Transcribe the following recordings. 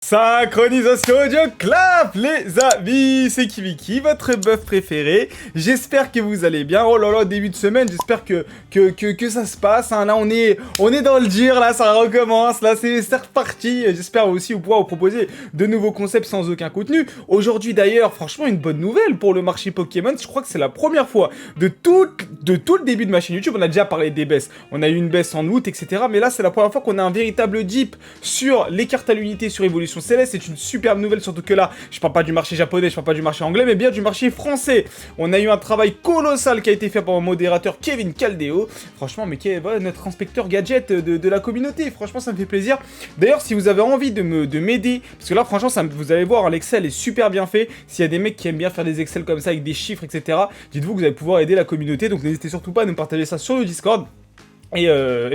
Synchronisation audio clap les amis, c'est Kibiki, votre buff préféré. J'espère que vous allez bien. Oh là là, début de semaine, j'espère que ça se passe, hein. Là on est dans le dur, là ça recommence, là c'est reparti. J'espère aussi vous pouvoir vous proposer de nouveaux concepts sans aucun contenu. Aujourd'hui d'ailleurs, franchement une bonne nouvelle pour le marché Pokémon. Je crois que c'est la première fois de tout le début de ma chaîne YouTube. On a déjà parlé des baisses, on a eu une baisse en août, etc. Mais là c'est la première fois qu'on a un véritable dip sur les cartes à l'unité sur Evolution Céleste. C'est une superbe nouvelle, surtout que là, je parle pas du marché japonais, je parle pas du marché anglais, mais bien du marché français. On a eu un travail colossal qui a été fait par mon modérateur Kevin Caldeo. Franchement, mais qui est notre inspecteur gadget de la communauté. Franchement, ça me fait plaisir. D'ailleurs, si vous avez envie de m'aider, parce que là, franchement, vous allez voir, hein, l'Excel est super bien fait. S'il y a des mecs qui aiment bien faire des Excel comme ça avec des chiffres, etc., dites-vous que vous allez pouvoir aider la communauté. Donc, n'hésitez surtout pas à nous partager ça sur le Discord. Et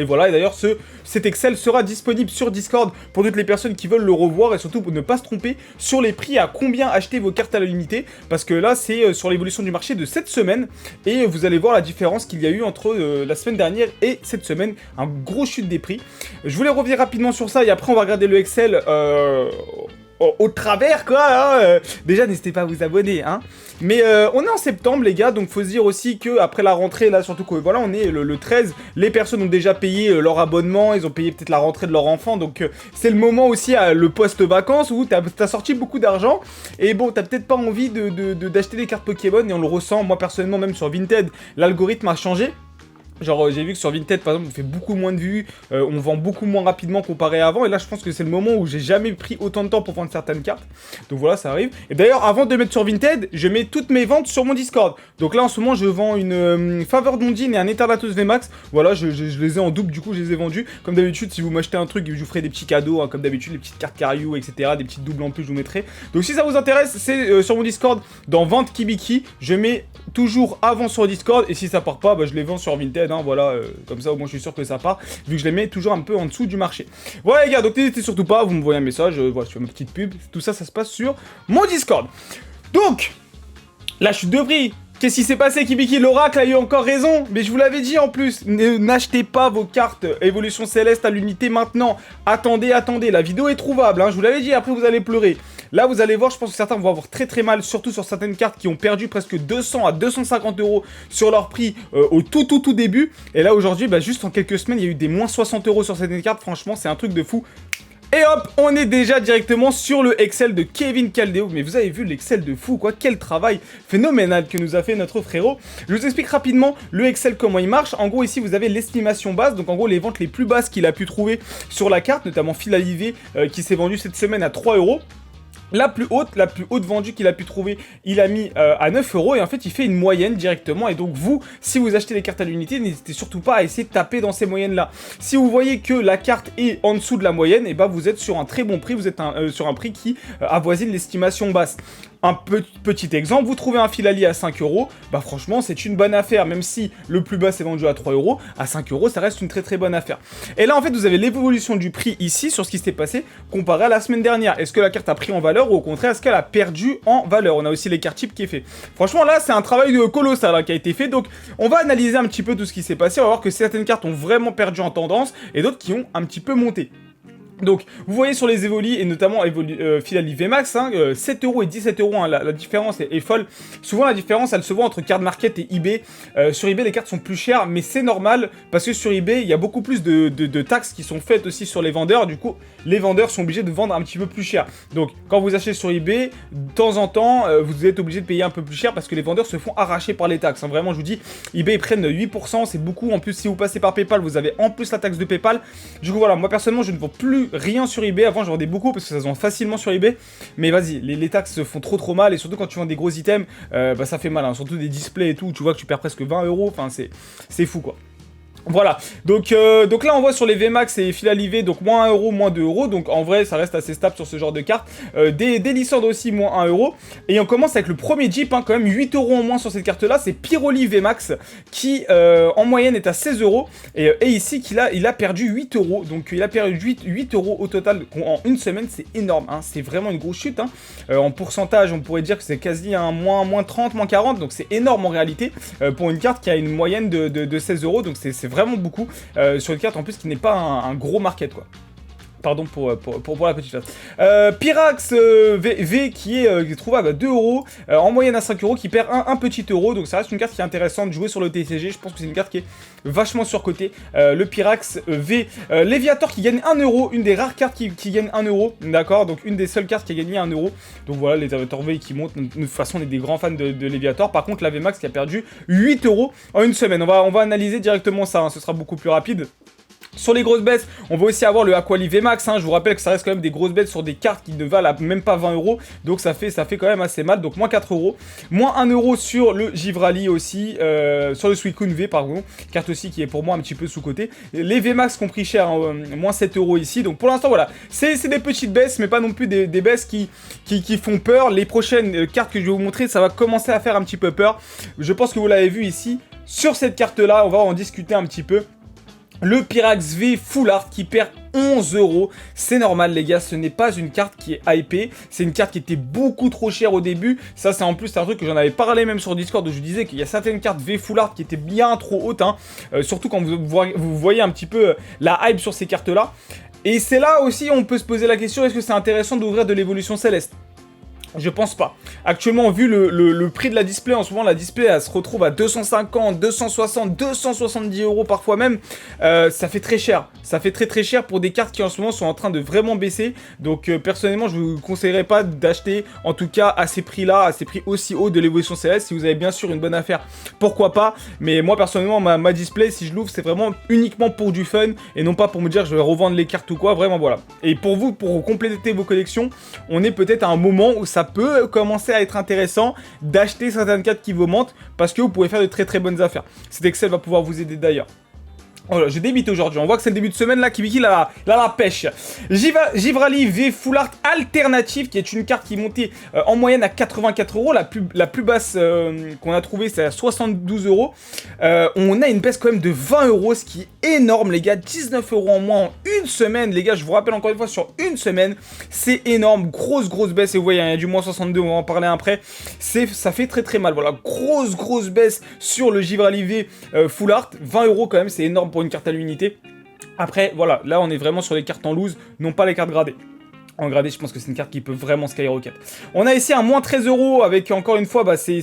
voilà, et d'ailleurs cet Excel sera disponible sur Discord pour toutes les personnes qui veulent le revoir et surtout pour ne pas se tromper sur les prix à combien acheter vos cartes à l'unité, parce que là c'est sur l'évolution du marché de cette semaine et vous allez voir la différence qu'il y a eu entre la semaine dernière et cette semaine, un gros chute des prix. Je voulais revenir rapidement sur ça et après on va regarder le Excel au travers quoi, hein. Déjà n'hésitez pas à vous abonner, hein. Mais on est en septembre les gars, donc faut se dire aussi que après la rentrée là, surtout que voilà on est le 13, les personnes ont déjà payé leur abonnement, ils ont payé peut-être la rentrée de leur enfant, donc c'est le moment aussi le post-vacances où t'as sorti beaucoup d'argent et bon t'as peut-être pas envie d'acheter des cartes Pokémon et on le ressent. Moi personnellement même sur Vinted, l'algorithme a changé. Genre j'ai vu que sur Vinted par exemple on fait beaucoup moins de vues, on vend beaucoup moins rapidement comparé à avant, et là je pense que c'est le moment où j'ai jamais pris autant de temps pour vendre certaines cartes, donc voilà ça arrive. Et d'ailleurs avant de mettre sur Vinted, je mets toutes mes ventes sur mon Discord, donc là en ce moment je vends une Faveur d'Ondine et un Eternatus VMAX, voilà je les ai en double, du coup je les ai vendus, comme d'habitude si vous m'achetez un truc je vous ferai des petits cadeaux, hein, comme d'habitude les petites cartes Kariou etc, des petites doubles en plus je vous mettrai, donc si ça vous intéresse c'est sur mon Discord, dans Vente Kibiki, je mets toujours avant sur Discord, et si ça part pas, bah, je les vends sur Vinted. Voilà, comme ça au moins je suis sûr que ça part, vu que je les mets toujours un peu en dessous du marché. Voilà les gars, donc n'hésitez surtout pas, vous me voyez un message, voilà, je fais ma petite pub, tout ça, ça se passe sur mon Discord. Donc, la chute de prix, qu'est-ce qui s'est passé Kibiki? L'oracle a eu encore raison, mais je vous l'avais dit en plus, n'achetez pas vos cartes Évolution Céleste à l'unité maintenant, attendez, la vidéo est trouvable, hein, je vous l'avais dit, après vous allez pleurer. Là vous allez voir, je pense que certains vont avoir très mal, surtout sur certaines cartes qui ont perdu presque 200 à 250 € sur leur prix au tout début. Et là aujourd'hui, bah, juste en quelques semaines, il y a eu des moins 60 € sur certaines cartes, franchement c'est un truc de fou. Et hop, on est déjà directement sur le Excel de Kevin Caldeo. Mais vous avez vu l'Excel de fou, quoi. Quel travail phénoménal que nous a fait notre frérot. Je vous explique rapidement le Excel, comment il marche. En gros, ici, vous avez l'estimation base. Donc, en gros, les ventes les plus basses qu'il a pu trouver sur la carte, notamment Fil à Livet, qui s'est vendu cette semaine à 3 €. La plus haute vendue qu'il a pu trouver, il a mis à 9 € et en fait il fait une moyenne directement. Et donc vous, si vous achetez les cartes à l'unité, n'hésitez surtout pas à essayer de taper dans ces moyennes là. Si vous voyez que la carte est en dessous de la moyenne, et bah vous êtes sur un très bon prix, vous êtes sur un prix qui avoisine l'estimation basse. Un petit exemple, vous trouvez un Filali à 5 €, bah franchement c'est une bonne affaire, même si le plus bas s'est vendu à 3 €, à 5 € ça reste une très bonne affaire. Et là en fait vous avez l'évolution du prix ici sur ce qui s'est passé comparé à la semaine dernière. Est-ce que la carte a pris en valeur ou au contraire est-ce qu'elle a perdu en valeur? On a aussi les cartes types qui est fait. Franchement là c'est un travail colossal, hein, qui a été fait, donc on va analyser un petit peu tout ce qui s'est passé, on va voir que certaines cartes ont vraiment perdu en tendance et d'autres qui ont un petit peu monté. Donc, vous voyez sur les Evoli, et notamment Fil à Livet Max, hein, 7 € et 17 €, hein, la différence est folle. Souvent, la différence, elle se voit entre Card Market et eBay. Sur eBay, les cartes sont plus chères, mais c'est normal, parce que sur eBay, il y a beaucoup plus de taxes qui sont faites aussi sur les vendeurs. Du coup, les vendeurs sont obligés de vendre un petit peu plus cher. Donc, quand vous achetez sur eBay, de temps en temps, vous êtes obligé de payer un peu plus cher, parce que les vendeurs se font arracher par les taxes. Hein. Vraiment, je vous dis, eBay, ils prennent 8%, c'est beaucoup. En plus, si vous passez par PayPal, vous avez en plus la taxe de PayPal. Du coup, voilà, moi, personnellement, je ne vends plus rien sur eBay. Avant je vendais beaucoup parce que ça se vend facilement sur eBay, mais vas-y, les taxes se font trop mal, et surtout quand tu vends des gros items, bah ça fait mal, hein. Surtout des displays et tout, tu vois que tu perds presque 20 €, enfin c'est fou quoi. Voilà, donc là on voit sur les VMAX et Fil à Livet, donc moins 1 €, moins 2 €, donc en vrai ça reste assez stable sur ce genre de cartes. Des licornes aussi, moins 1 €, et on commence avec le premier Jeep, hein, quand même 8 € en moins sur cette carte là, c'est Pyroli VMAX, qui en moyenne est à 16 €, et ici il a perdu 8 €, donc il a perdu 8 € au total en une semaine, c'est énorme, hein, c'est vraiment une grosse chute, hein. En pourcentage on pourrait dire que c'est quasi un moins 30, moins 40, donc c'est énorme en réalité, pour une carte qui a une moyenne de 16 €, donc c'est vraiment beaucoup, sur une carte en plus qui n'est pas un gros market quoi. Pardon pour la petite face. Pyrax V qui est trouvable à 2 euros, en moyenne à 5 euros, qui perd un petit euro. Donc ça reste une carte qui est intéressante de jouer sur le TCG. Je pense que c'est une carte qui est vachement surcotée. Le Pyrax V. Léviator qui gagne 1 euro, une des rares cartes qui gagne 1 euro. D'accord, donc une des seules cartes qui a gagné 1 euro. Donc voilà, les Léviator V qui montent. De toute façon, on est des grands fans de Léviator. Par contre, la VMAX qui a perdu 8 euros en une semaine. On va analyser directement ça, hein. Ce sera beaucoup plus rapide. Sur les grosses bêtes, on va aussi avoir le Aquali VMAX, hein. Je vous rappelle que ça reste quand même des grosses bêtes sur des cartes qui ne valent même pas 20 euros. Donc ça fait quand même assez mal. Donc moins 4 euros. Moins 1 euro sur le Givrali aussi. Sur le Suicune V, pardon. Carte aussi qui est pour moi un petit peu sous-côté. Les VMAX qui ont pris cher, hein, moins 7 euros ici. Donc pour l'instant, voilà. C'est des petites baisses, mais pas non plus des baisses qui font peur. Les prochaines cartes que je vais vous montrer, ça va commencer à faire un petit peu peur. Je pense que vous l'avez vu ici. Sur cette carte-là, on va en discuter un petit peu. Le Pyrax V Full Art qui perd 11 euros. C'est normal les gars, ce n'est pas une carte qui est hypée. C'est une carte qui était beaucoup trop chère au début. Ça c'est en plus un truc que j'en avais parlé même sur Discord où je disais qu'il y a certaines cartes V Full Art qui étaient bien trop hautes. Hein. Surtout quand vous voyez un petit peu la hype sur ces cartes là. Et c'est là aussi on peut se poser la question, est-ce que c'est intéressant d'ouvrir de l'évolution céleste ? Je pense pas. Actuellement, vu le prix de la display, en ce moment, la display, elle se retrouve à 250, 260, 270 euros parfois même. Ça fait très cher. Ça fait très cher pour des cartes qui en ce moment sont en train de vraiment baisser. Donc, personnellement, je vous conseillerais pas d'acheter, en tout cas, à ces prix-là, à ces prix aussi hauts de l'évolution céleste. Si vous avez bien sûr une bonne affaire, pourquoi pas. Mais moi, personnellement, ma display, si je l'ouvre, c'est vraiment uniquement pour du fun et non pas pour me dire que je vais revendre les cartes ou quoi. Vraiment, voilà. Et pour vous, pour compléter vos collections, on est peut-être à un moment où ça peut commencer à être intéressant d'acheter certaines cartes qui vous mentent parce que vous pouvez faire de très bonnes affaires. Cet Excel va pouvoir vous aider d'ailleurs. Voilà, je débite aujourd'hui, on voit que c'est le début de semaine là, Kibiki la pêche. Givrali V Full Art Alternative, qui est une carte qui est montée en moyenne à 84 euros. La plus basse qu'on a trouvée, c'est à 72 euros. On a une baisse quand même de 20 euros, ce qui est énorme les gars. 19 euros en moins en une semaine, les gars, je vous rappelle encore une fois, sur une semaine, c'est énorme. Grosse baisse, et vous voyez, il y a du moins 62, on va en parler après. Ça fait très mal, voilà, grosse baisse sur le Givrali V Full Art. 20 euros quand même, c'est énorme pour une carte à l'unité. Après, voilà, là on est vraiment sur les cartes en loose, non pas les cartes gradées. En gradé, je pense que c'est une carte qui peut vraiment skyrocket. On a ici un moins 13 euros avec, encore une fois, bah, c'est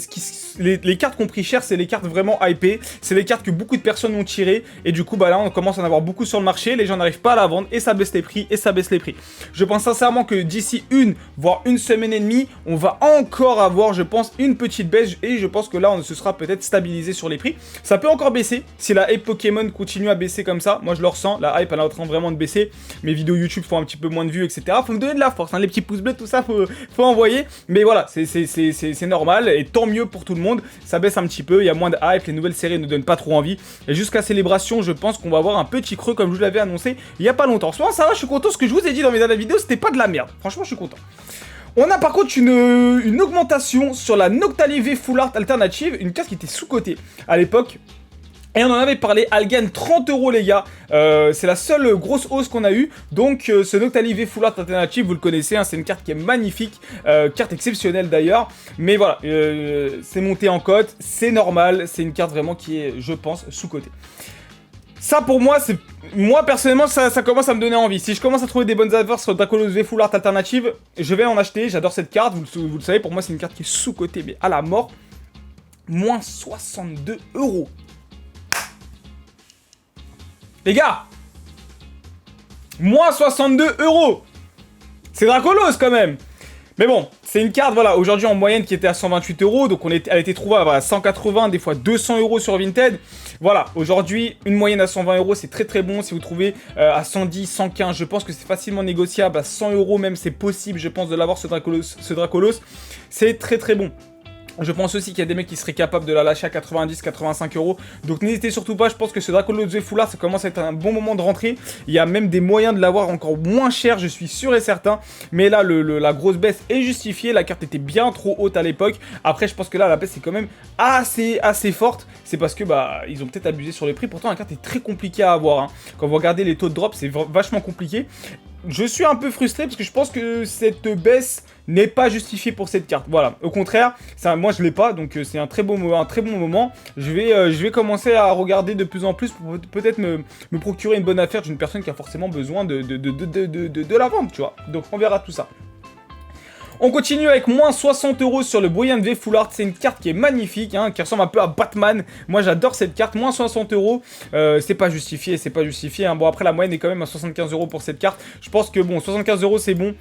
les cartes qu'on pris cher, c'est les cartes vraiment hypées. C'est les cartes que beaucoup de personnes ont tirées. Et du coup, bah là, on commence à en avoir beaucoup sur le marché. Les gens n'arrivent pas à la vendre et ça baisse les prix, Je pense sincèrement que d'ici voire une semaine et demie, on va encore avoir, je pense, une petite baisse. Et je pense que là, on se sera peut-être stabilisé sur les prix. Ça peut encore baisser si la hype Pokémon continue à baisser comme ça. Moi, je le ressens. La hype, elle est en train vraiment de baisser. Mes vidéos YouTube font un petit peu moins de vues, etc. Faut me donner de la force, hein, les petits pouces bleus, tout ça, faut envoyer. Mais voilà, c'est normal et tant mieux pour tout le monde. Ça baisse un petit peu, il y a moins de hype, les nouvelles séries ne donnent pas trop envie. Et jusqu'à Célébration, je pense qu'on va avoir un petit creux comme je vous l'avais annoncé il y a pas longtemps. Soit ça va, je suis content, ce que je vous ai dit dans mes dernières vidéos, c'était pas de la merde. Franchement, je suis content. On a par contre une augmentation sur la Noctali V Full Art Alternative, une carte qui était sous-cotée à l'époque. Et on en avait parlé, elle gagne 30 euros les gars, c'est la seule grosse hausse qu'on a eue. Donc ce Noctali V Full Art Alternative, vous le connaissez, hein, c'est une carte qui est magnifique, carte exceptionnelle d'ailleurs. Mais voilà, c'est monté en cote, c'est normal, c'est une carte vraiment qui est, je pense, sous-cotée. Ça pour moi, moi personnellement, ça commence à me donner envie. Si je commence à trouver des bonnes adverses sur Dracolos V Full Art Alternative, je vais en acheter, j'adore cette carte, vous le savez, pour moi c'est une carte qui est sous-cotée, mais à la mort. Moins 62 euros. Les gars, moins 62 euros. C'est Dracolos quand même. Mais bon, c'est une carte, voilà, aujourd'hui en moyenne qui était à 128 euros. Donc elle était trouvable à 180, des fois 200 euros sur Vinted. Voilà, aujourd'hui, une moyenne à 120 euros, c'est très bon. Si vous trouvez à 110, 115, je pense que c'est facilement négociable. À 100 euros même, c'est possible, je pense, de l'avoir ce Dracolos. C'est très bon. Je pense aussi qu'il y a des mecs qui seraient capables de la lâcher à 90, 85 euros. Donc n'hésitez surtout pas, je pense que ce Dracolos V Full Art, ça commence à être un bon moment de rentrée. Il y a même des moyens de l'avoir encore moins cher, je suis sûr et certain. Mais là, la grosse baisse est justifiée. La carte était bien trop haute à l'époque. Après, je pense que là, la baisse est quand même assez forte. C'est parce que bah ils ont peut-être abusé sur les prix. Pourtant, la carte est très compliquée à avoir. Hein. Quand vous regardez les taux de drop, c'est vachement compliqué. Je suis un peu frustré parce que je pense que cette baisse n'est pas justifié pour cette carte. Voilà, au contraire, ça, moi je l'ai pas, donc c'est un très bon moment. Je vais commencer à regarder de plus en plus pour peut-être me procurer une bonne affaire d'une personne qui a forcément besoin de la vendre, tu vois. Donc on verra tout ça. On continue avec moins 60 € sur le Brian V Full Art. C'est une carte qui est magnifique, hein, qui ressemble un peu à Batman. Moi, j'adore cette carte. Moins 60 €. C'est pas justifié, hein. Bon, après, la moyenne est quand même à 75 € pour cette carte. Je pense que, bon, 75 € c'est bon.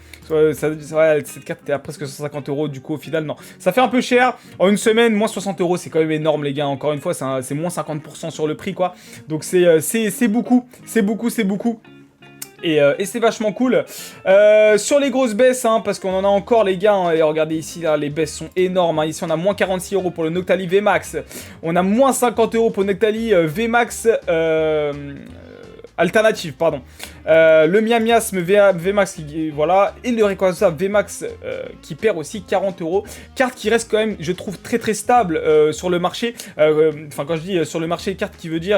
Cette carte était à presque 150 €. Du coup, au final, non. Ça fait un peu cher. En une semaine, moins 60 €, c'est quand même énorme, les gars. Encore une fois, c'est moins 50% sur le prix, quoi. Donc, c'est beaucoup. C'est beaucoup. Et c'est vachement cool. Sur les grosses baisses, hein, parce qu'on en a encore, les gars, hein, et regardez ici, là, les baisses sont énormes, hein. Ici, on a moins 46 € pour le Noctali VMAX. On a moins 50 € pour le Noctali VMAX alternative, pardon. Le Miasme VMAX, voilà. Et le Rayquaza VMAX qui perd aussi 40 €. Carte qui reste quand même, je trouve, très très stable sur le marché. Enfin, quand je dis sur le marché, carte qui veut dire...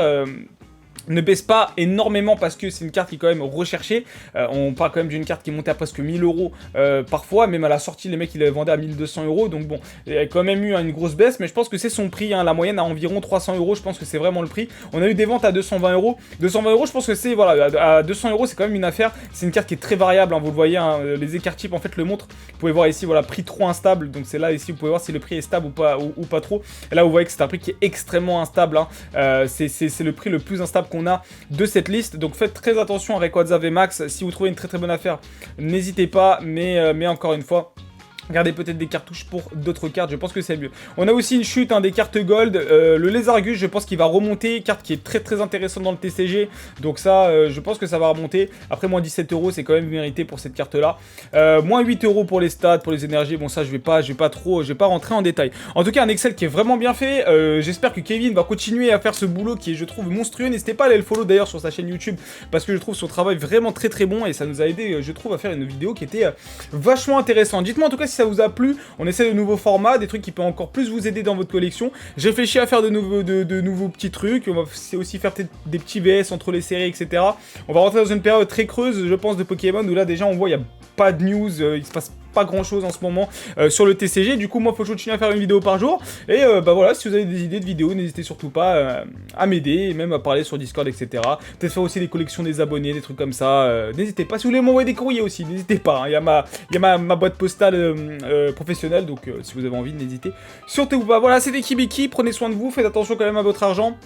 ne baisse pas énormément parce que c'est une carte qui est quand même recherchée. On parle quand même d'une carte qui est montée à presque 1000 € parfois. Même à la sortie, les mecs ils la vendaient à 1200 €. Donc bon, il y a quand même eu une grosse baisse. Mais je pense que c'est son prix, hein. La moyenne à environ 300 €. Je pense que c'est vraiment le prix. On a eu des ventes à 220 €. 220 €, je pense que c'est, voilà, à 200 € c'est quand même une affaire. C'est une carte qui est très variable, hein, vous le voyez, hein. Les écarts types en fait le montrent. Vous pouvez voir ici, voilà, prix trop instable. Donc c'est là ici, vous pouvez voir si le prix est stable ou pas trop. Et là vous voyez que c'est un prix qui est extrêmement instable, hein. C'est le prix le plus instable qu'on a de cette liste, donc faites très attention à Rayquaza VMAX. Si vous trouvez une très très bonne affaire, n'hésitez pas, mais encore une fois, regardez peut-être des cartouches pour d'autres cartes, je pense que c'est mieux. On a aussi une chute, hein, des cartes gold. Le Lézargus, je pense qu'il va remonter. Carte qui est très très intéressante dans le TCG. Donc ça, je pense que ça va remonter. Après, moins 17 €,, c'est quand même mérité pour cette carte-là. Moins 8 € pour les stats, pour les énergies. Bon, ça, je vais pas rentrer en détail. En tout cas, un Excel qui est vraiment bien fait. J'espère que Kevin va continuer à faire ce boulot qui est, je trouve, monstrueux. N'hésitez pas à aller le follow d'ailleurs sur sa chaîne YouTube parce que je trouve son travail vraiment très très bon et ça nous a aidé, je trouve, à faire une vidéo qui était vachement intéressante. Dites-moi en tout cas si ça vous a plu. On essaie de nouveaux formats, des trucs qui peuvent encore plus vous aider dans votre collection. J'ai réfléchi à faire de nouveaux petits trucs. On va aussi faire peut-être des petits VS entre les séries, etc. On va rentrer dans une période très creuse, je pense, de Pokémon, où là déjà on voit il n'y a pas de news, il se passe pas grand chose en ce moment sur le TCG. Du coup, moi, faut que je continue à faire une vidéo par jour. Et bah voilà, si vous avez des idées de vidéos, n'hésitez surtout pas à m'aider et même à parler sur Discord, etc. Peut-être faire aussi des collections des abonnés, des trucs comme ça. N'hésitez pas. Si vous voulez m'envoyer des courriers aussi, n'hésitez pas. Il y a ma boîte postale professionnelle, donc si vous avez envie, n'hésitez surtout pas. Voilà, c'était Kibiki. Prenez soin de vous, faites attention quand même à votre argent.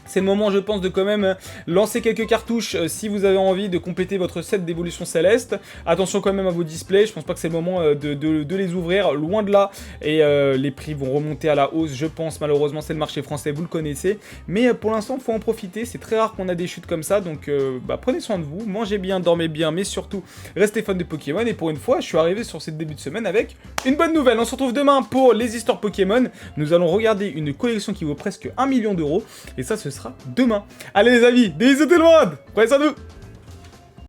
C'est le moment, je pense, de quand même lancer quelques cartouches si vous avez envie de compléter votre set d'évolution céleste. Attention quand même à vos displays, je pense pas que c'est le moment de les ouvrir, loin de là. Et les prix vont remonter à la hausse, je pense, malheureusement, c'est le marché français, vous le connaissez. Mais pour l'instant, il faut en profiter, c'est très rare qu'on a des chutes comme ça, donc bah, prenez soin de vous, mangez bien, dormez bien, mais surtout, restez fans de Pokémon. Et pour une fois, je suis arrivé sur cette début de semaine avec une bonne nouvelle. On se retrouve demain pour les histoires Pokémon. Nous allons regarder une collection qui vaut presque 1 million €, et ça, ce sera demain. Allez les amis, bisous tout le monde, prenez soin de vous.